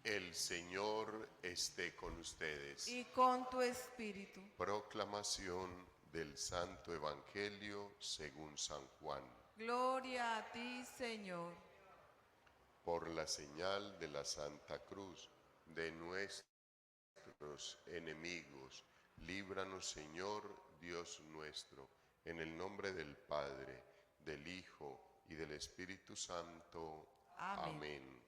El Señor esté con ustedes. Y con tu espíritu. Proclamación del Santo Evangelio según San Juan. Gloria a ti, Señor. Por la señal de la Santa Cruz de nuestros enemigos, líbranos, Señor Dios nuestro, en el nombre del Padre, del Hijo y del Espíritu Santo. Amén. Amén.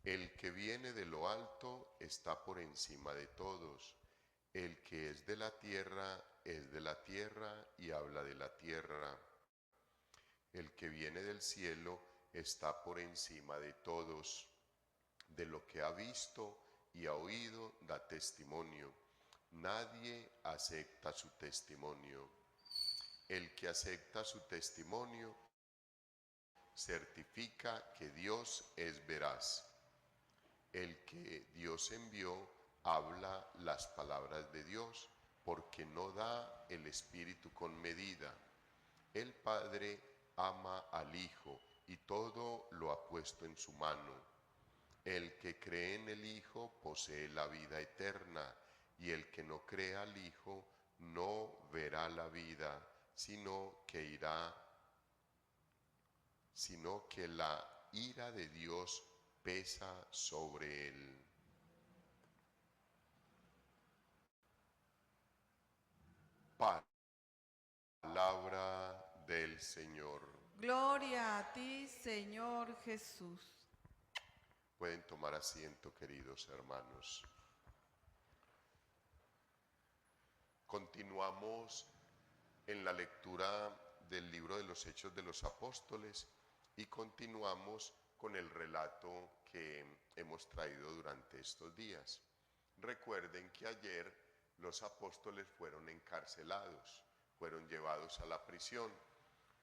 El que viene de lo alto está por encima de todos. El que es de la tierra es de la tierra y habla de la tierra. El que viene del cielo está por encima de todos. De lo que ha visto y ha oído da testimonio. Nadie acepta su testimonio. El que acepta su testimonio certifica que Dios es veraz. El que Dios envió habla las palabras de Dios, porque no da el Espíritu con medida. El Padre ama al Hijo y todo lo ha puesto en su mano. El que cree en el Hijo posee la vida eterna, y el que no cree al Hijo no verá la vida, sino que la ira de Dios pesa sobre él. Palabra del Señor. Gloria a ti, Señor Jesús. Pueden tomar asiento, queridos hermanos. Continuamos en la lectura del libro de los Hechos de los Apóstoles y continuamos con el relato que hemos traído durante estos días. Recuerden que ayer los apóstoles fueron encarcelados, fueron llevados a la prisión,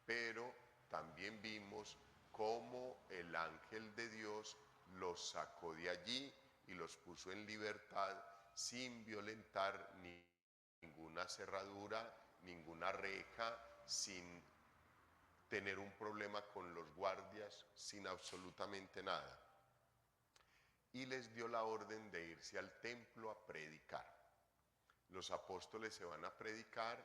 pero también vimos cómo el ángel de Dios los sacó de allí y los puso en libertad sin violentar ninguna cerradura, ninguna reja, sin tener un problema con los guardias, sin absolutamente nada. Y les dio la orden de irse al templo a predicar. Los apóstoles se van a predicar,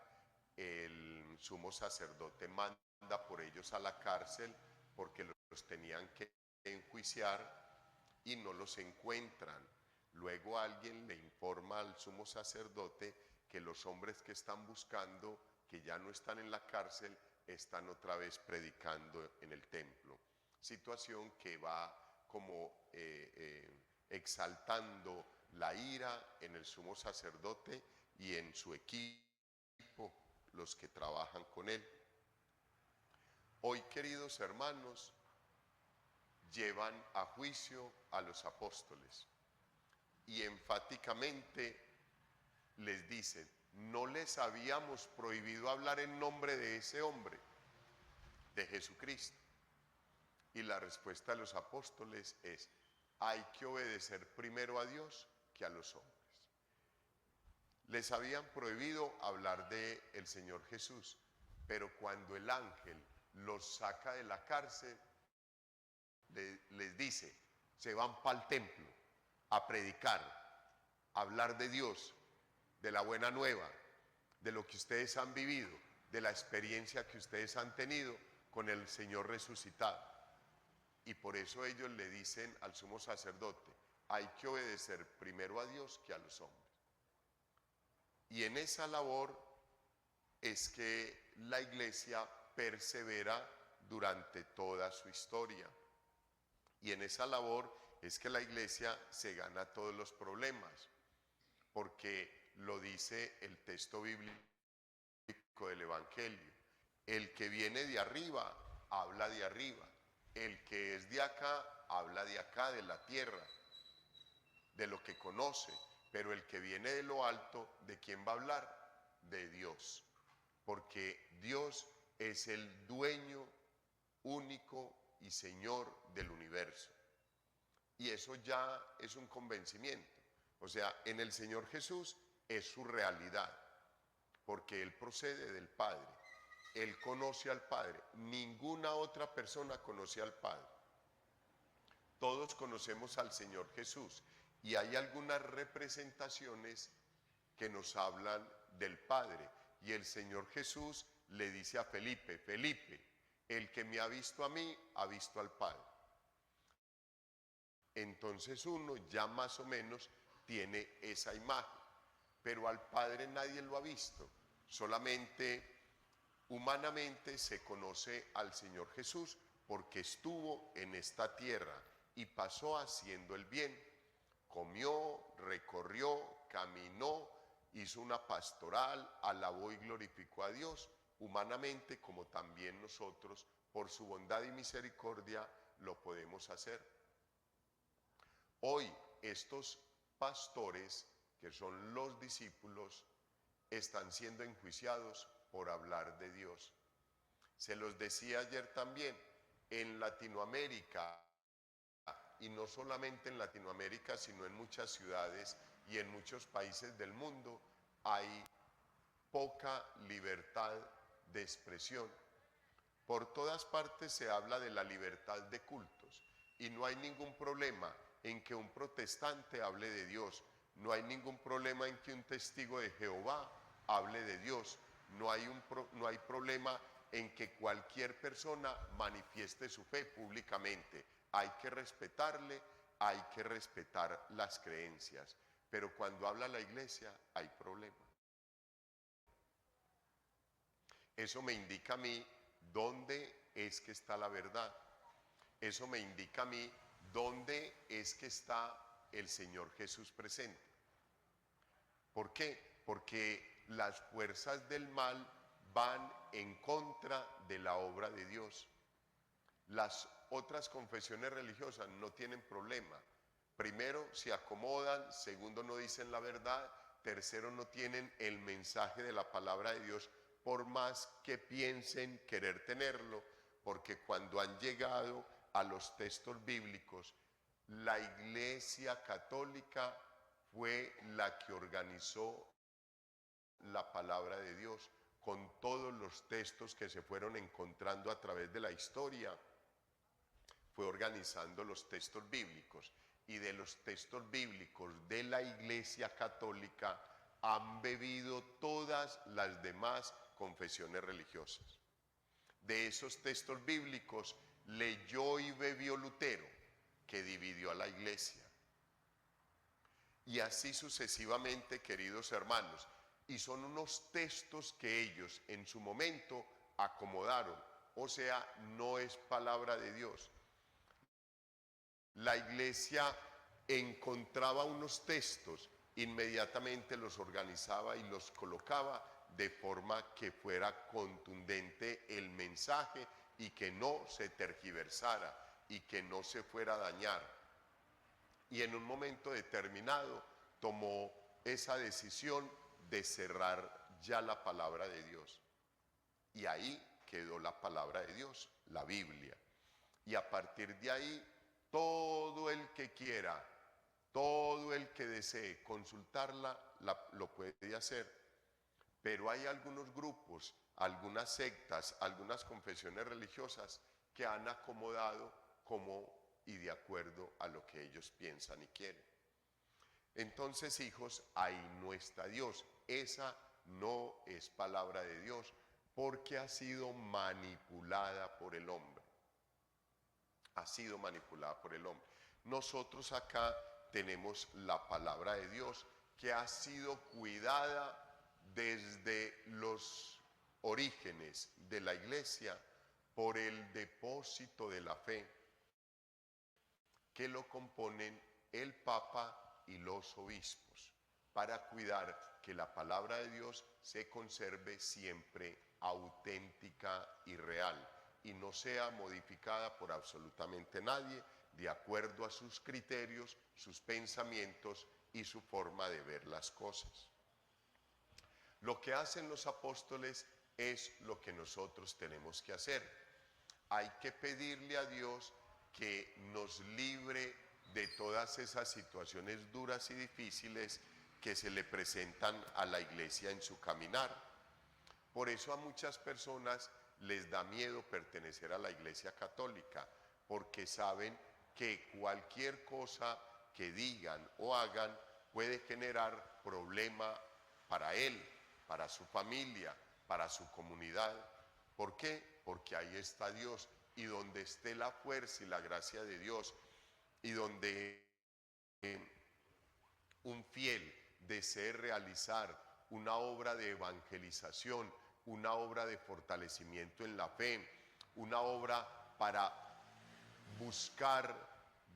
el sumo sacerdote manda por ellos a la cárcel porque los tenían que enjuiciar y no los encuentran. Luego alguien le informa al sumo sacerdote que los hombres que están buscando, que ya no están en la cárcel, están otra vez predicando en el templo. Situación que va como exaltando la ira en el sumo sacerdote y en su equipo, los que trabajan con él. Hoy, queridos hermanos, llevan a juicio a los apóstoles y enfáticamente les dicen: no les habíamos prohibido hablar en nombre de ese hombre, de Jesucristo. Y la respuesta de los apóstoles es: hay que obedecer primero a Dios que a los hombres. Les habían prohibido hablar del Señor Jesús, pero cuando el ángel los saca de la cárcel, les dice: se van para el templo a predicar, a hablar de Dios, de la buena nueva, de lo que ustedes han vivido, de la experiencia que ustedes han tenido con el Señor resucitado. Y por eso ellos le dicen al sumo sacerdote: hay que obedecer primero a Dios que a los hombres. Y en esa labor es que la iglesia persevera durante toda su historia. Y en esa labor es que la iglesia se gana todos los problemas, porque lo dice el texto bíblico del Evangelio: el que viene de arriba, habla de arriba. El que es de acá, habla de acá, de la tierra, de lo que conoce. Pero el que viene de lo alto, ¿de quién va a hablar? De Dios. Porque Dios es el dueño único y Señor del universo. Y eso ya es un convencimiento. O sea, en el Señor Jesús es su realidad, porque Él procede del Padre. Él conoce al Padre. Ninguna otra persona conoce al Padre. Todos conocemos al Señor Jesús y hay algunas representaciones que nos hablan del Padre. Y el Señor Jesús le dice a Felipe: Felipe, el que me ha visto a mí, ha visto al Padre. Entonces uno ya más o menos tiene esa imagen, pero al Padre nadie lo ha visto, solamente humanamente se conoce al Señor Jesús porque estuvo en esta tierra y pasó haciendo el bien, comió, recorrió, caminó, hizo una pastoral, alabó y glorificó a Dios, humanamente como también nosotros, por su bondad y misericordia, lo podemos hacer. Hoy estos pastores, que son los discípulos, están siendo enjuiciados por hablar de Dios. Se los decía ayer también, en Latinoamérica, y no solamente en Latinoamérica, sino en muchas ciudades y en muchos países del mundo, hay poca libertad de expresión. Por todas partes se habla de la libertad de cultos y no hay ningún problema en que un protestante hable de Dios, no hay ningún problema en que un testigo de Jehová hable de Dios, no hay problema en que cualquier persona manifieste su fe públicamente. Hay que respetarle, hay que respetar las creencias, pero cuando habla la iglesia hay problema. Eso me indica a mí dónde es que está la verdad. Eso me indica a mí dónde es que está el Señor Jesús presente. ¿Por qué? Porque las fuerzas del mal van en contra de la obra de Dios. Las otras confesiones religiosas no tienen problema. Primero, se acomodan. Segundo, no dicen la verdad. Tercero, no tienen el mensaje de la palabra de Dios, por más que piensen querer tenerlo, porque cuando han llegado a los textos bíblicos, la Iglesia Católica fue la que organizó la palabra de Dios con todos los textos que se fueron encontrando a través de la historia. Fue organizando los textos bíblicos, y de los textos bíblicos de la Iglesia Católica han bebido todas las demás confesiones religiosas. De esos textos bíblicos leyó y bebió Lutero, que dividió a la Iglesia. Y así sucesivamente, queridos hermanos. Y son unos textos que ellos en su momento acomodaron, o sea, no es palabra de Dios. La Iglesia encontraba unos textos, inmediatamente los organizaba y los colocaba de forma que fuera contundente el mensaje y que no se tergiversara y que no se fuera a dañar. Y en un momento determinado tomó esa decisión de cerrar ya la palabra de Dios. Y ahí quedó la palabra de Dios, la Biblia. Y a partir de ahí, todo el que quiera, todo el que desee consultarla, lo puede hacer. Pero hay algunos grupos, algunas sectas, algunas confesiones religiosas que han acomodado como y de acuerdo a lo que ellos piensan y quieren. Entonces, hijos, ahí no está Dios. Esa no es palabra de Dios, porque ha sido manipulada por el hombre. Ha sido manipulada por el hombre. Nosotros acá tenemos la palabra de Dios, que ha sido cuidada desde los orígenes de la iglesia por el depósito de la fe, que lo componen el Papa y los obispos, para cuidar que la palabra de Dios se conserve siempre auténtica y real, y no sea modificada por absolutamente nadie, de acuerdo a sus criterios, sus pensamientos y su forma de ver las cosas. Lo que hacen los apóstoles es lo que nosotros tenemos que hacer. Hay que pedirle a Dios que nos libre de todas esas situaciones duras y difíciles que se le presentan a la iglesia en su caminar. Por eso a muchas personas les da miedo pertenecer a la Iglesia Católica, porque saben que cualquier cosa que digan o hagan puede generar problema para él, para su familia, para su comunidad. ¿Por qué? Porque ahí está Dios, y donde esté la fuerza y la gracia de Dios, y donde un fiel desee realizar una obra de evangelización, una obra de fortalecimiento en la fe, una obra para buscar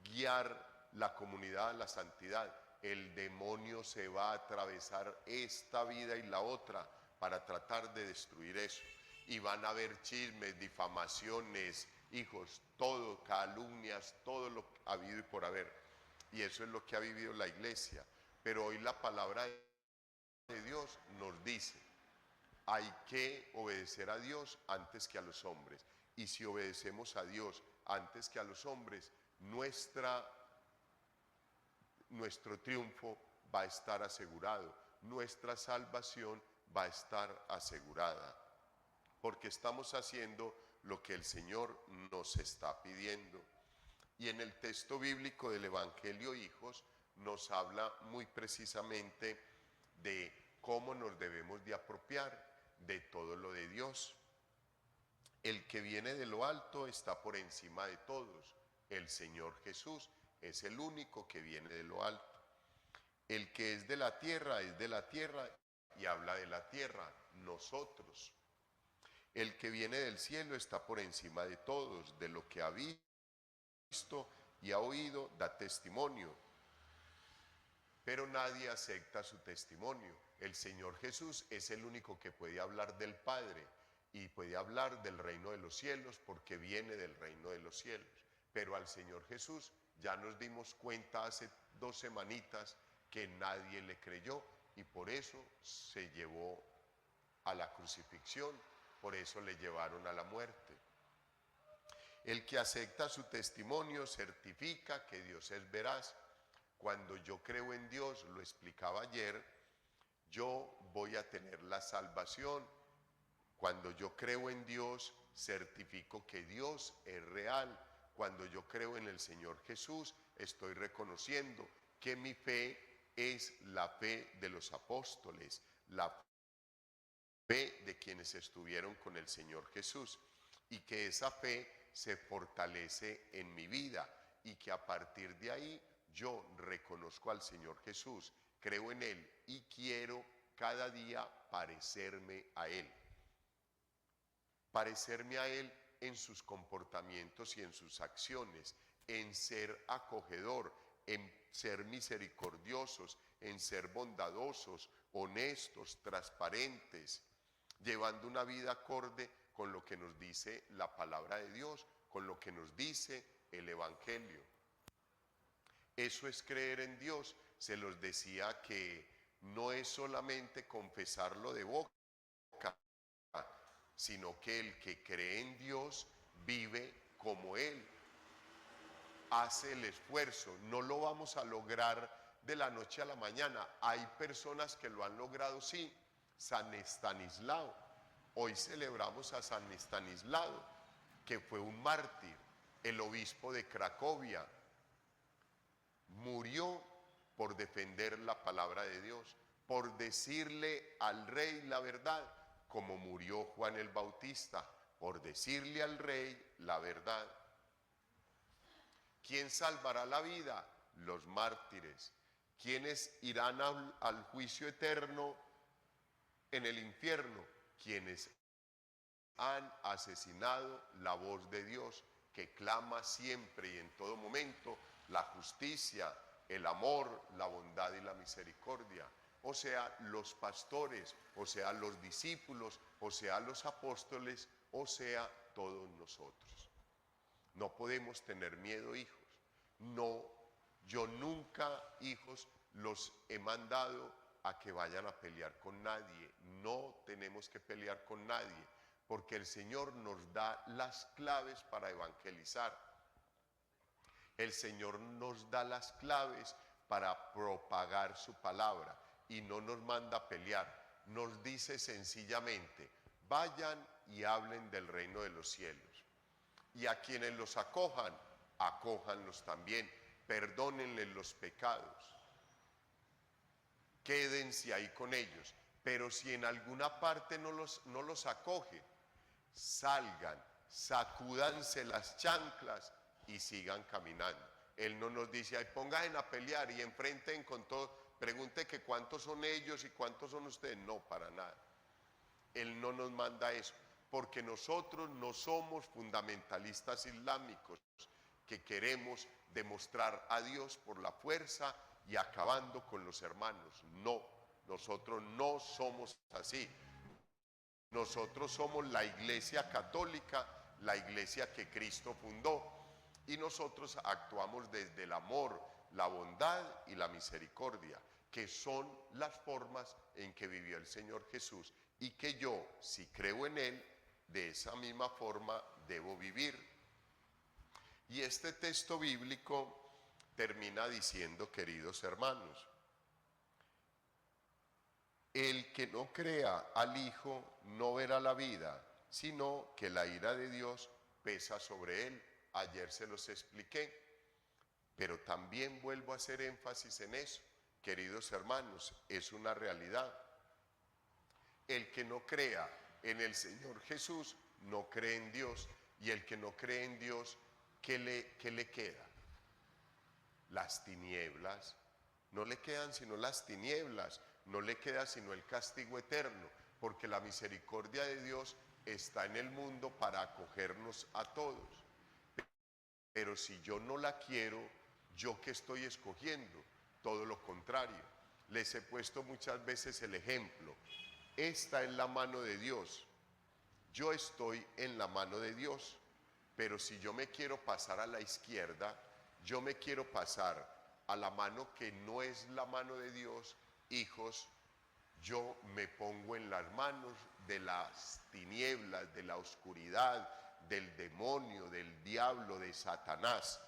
guiar la comunidad a la santidad, el demonio se va a atravesar esta vida y la otra para tratar de destruir eso. Y van a haber chismes, difamaciones, hijos, todo, calumnias, todo lo habido y por haber. Y eso es lo que ha vivido la iglesia. Pero hoy la palabra de Dios nos dice, hay que obedecer a Dios antes que a los hombres. Y si obedecemos a Dios antes que a los hombres, nuestro triunfo va a estar asegurado, nuestra salvación va a estar asegurada, porque estamos haciendo lo que el Señor nos está pidiendo. Y en el texto bíblico del Evangelio, hijos, nos habla muy precisamente de cómo nos debemos de apropiar de todo lo de Dios. El que viene de lo alto está por encima de todos. El Señor Jesús es el único que viene de lo alto. El que es de la tierra es de la tierra y habla de la tierra, nosotros. El que viene del cielo está por encima de todos, de lo que ha visto y ha oído, da testimonio. Pero nadie acepta su testimonio. El Señor Jesús es el único que puede hablar del Padre y puede hablar del reino de los cielos porque viene del reino de los cielos. Pero al Señor Jesús ya nos dimos cuenta hace 2 semanitas que nadie le creyó y por eso se llevó a la crucifixión, por eso le llevaron a la muerte. El que acepta su testimonio certifica que Dios es veraz. Cuando yo creo en Dios, lo explicaba ayer, yo voy a tener la salvación. Cuando yo creo en Dios, certifico que Dios es real. Cuando yo creo en el Señor Jesús, estoy reconociendo que mi fe es la fe de los apóstoles, la fe de quienes estuvieron con el Señor Jesús, y que esa fe se fortalece en mi vida y que a partir de ahí yo reconozco al Señor Jesús, creo en Él y quiero cada día parecerme a Él. Parecerme a Él en sus comportamientos y en sus acciones, en ser acogedor, en ser misericordiosos, en ser bondadosos, honestos, transparentes, llevando una vida acorde con lo que nos dice la palabra de Dios, con lo que nos dice el Evangelio. Eso es creer en Dios. Se los decía que no es solamente confesarlo de boca, sino que el que cree en Dios vive como Él, hace el esfuerzo. No lo vamos a lograr de la noche a la mañana. Hay personas que lo han logrado, sí. San Estanislao. Hoy celebramos a San Estanislao, que fue un mártir, el obispo de Cracovia. Murió por defender la palabra de Dios, por decirle al rey la verdad, como murió Juan el Bautista, por decirle al rey la verdad. ¿Quién salvará la vida? Los mártires. ¿Quiénes irán al juicio eterno en el infierno? Quienes han asesinado la voz de Dios, que clama siempre y en todo momento la justicia, el amor, la bondad y la misericordia. O sea, los pastores, o sea, los discípulos, o sea, los apóstoles, o sea, todos nosotros. No podemos tener miedo, hijos. No, yo nunca, hijos, los he mandado a que vayan a pelear con nadie. No tenemos que pelear con nadie, porque el Señor nos da las claves para evangelizar. El Señor nos da las claves para propagar su palabra y no nos manda a pelear. Nos dice sencillamente, vayan y hablen del reino de los cielos. Y a quienes los acojan, acójanlos también, perdónenles los pecados, quédense ahí con ellos. Pero si en alguna parte no los acogen, salgan, sacúdanse las chanclas y sigan caminando. Él no nos dice, ay, pónganse a pelear y enfrenten con todo, pregunte que cuántos son ellos y cuántos son ustedes. No, para nada. Él no nos manda eso, porque nosotros no somos fundamentalistas islámicos que queremos demostrar a Dios por la fuerza y acabando con los hermanos. No, nosotros no somos así. Nosotros somos la Iglesia Católica, la iglesia que Cristo fundó, y nosotros actuamos desde el amor, la bondad y la misericordia, que son las formas en que vivió el Señor Jesús, y que yo, si creo en Él, de esa misma forma debo vivir. Y este texto bíblico termina diciendo, queridos hermanos, el que no crea al Hijo no verá la vida, sino que la ira de Dios pesa sobre él. Ayer se los expliqué, pero también vuelvo a hacer énfasis en eso. Queridos hermanos, es una realidad. El que no crea en el Señor Jesús no cree en Dios, y el que no cree en Dios, ¿qué le queda? Las tinieblas. No le quedan sino las tinieblas, no le queda sino el castigo eterno, porque la misericordia de Dios está en el mundo para acogernos a todos. Pero si yo no la quiero, ¿yo qué estoy escogiendo? Todo lo contrario. Les he puesto muchas veces el ejemplo. Esta es la mano de Dios. Yo estoy en la mano de Dios, pero si yo me quiero pasar a la izquierda, yo me quiero pasar a la mano que no es la mano de Dios, hijos, yo me pongo en las manos de las tinieblas, de la oscuridad, del demonio, del diablo, de Satanás.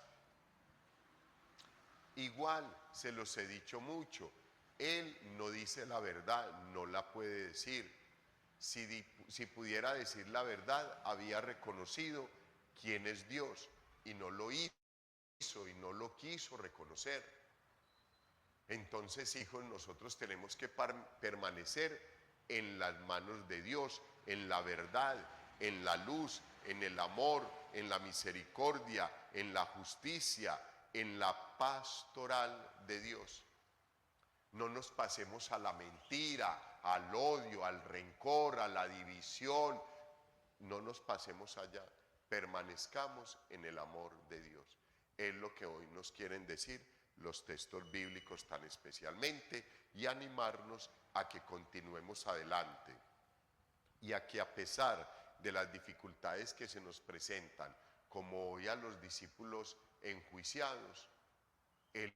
Igual, se los he dicho mucho, él no dice la verdad, no la puede decir. Si pudiera decir la verdad, había reconocido quién es Dios, y no lo hizo y no lo quiso reconocer. Entonces, hijos, nosotros tenemos que permanecer en las manos de Dios, en la verdad, en la luz, en el amor, en la misericordia, en la justicia, en la pastoral de Dios. No nos pasemos a la mentira, al odio, al rencor, a la división. No nos pasemos allá, permanezcamos en el amor de Dios. Es lo que hoy nos quieren decir los textos bíblicos tan especialmente, y animarnos a que continuemos adelante, y a que a pesar de las dificultades que se nos presentan, como hoy a los discípulos enjuiciados, el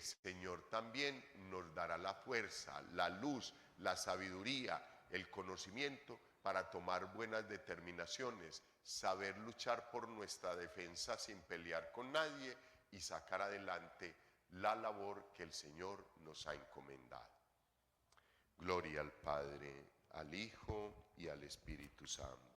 Señor también nos dará la fuerza, la luz, la sabiduría, el conocimiento para tomar buenas determinaciones, saber luchar por nuestra defensa sin pelear con nadie y sacar adelante la labor que el Señor nos ha encomendado. Gloria al Padre, al Hijo y al Espíritu Santo.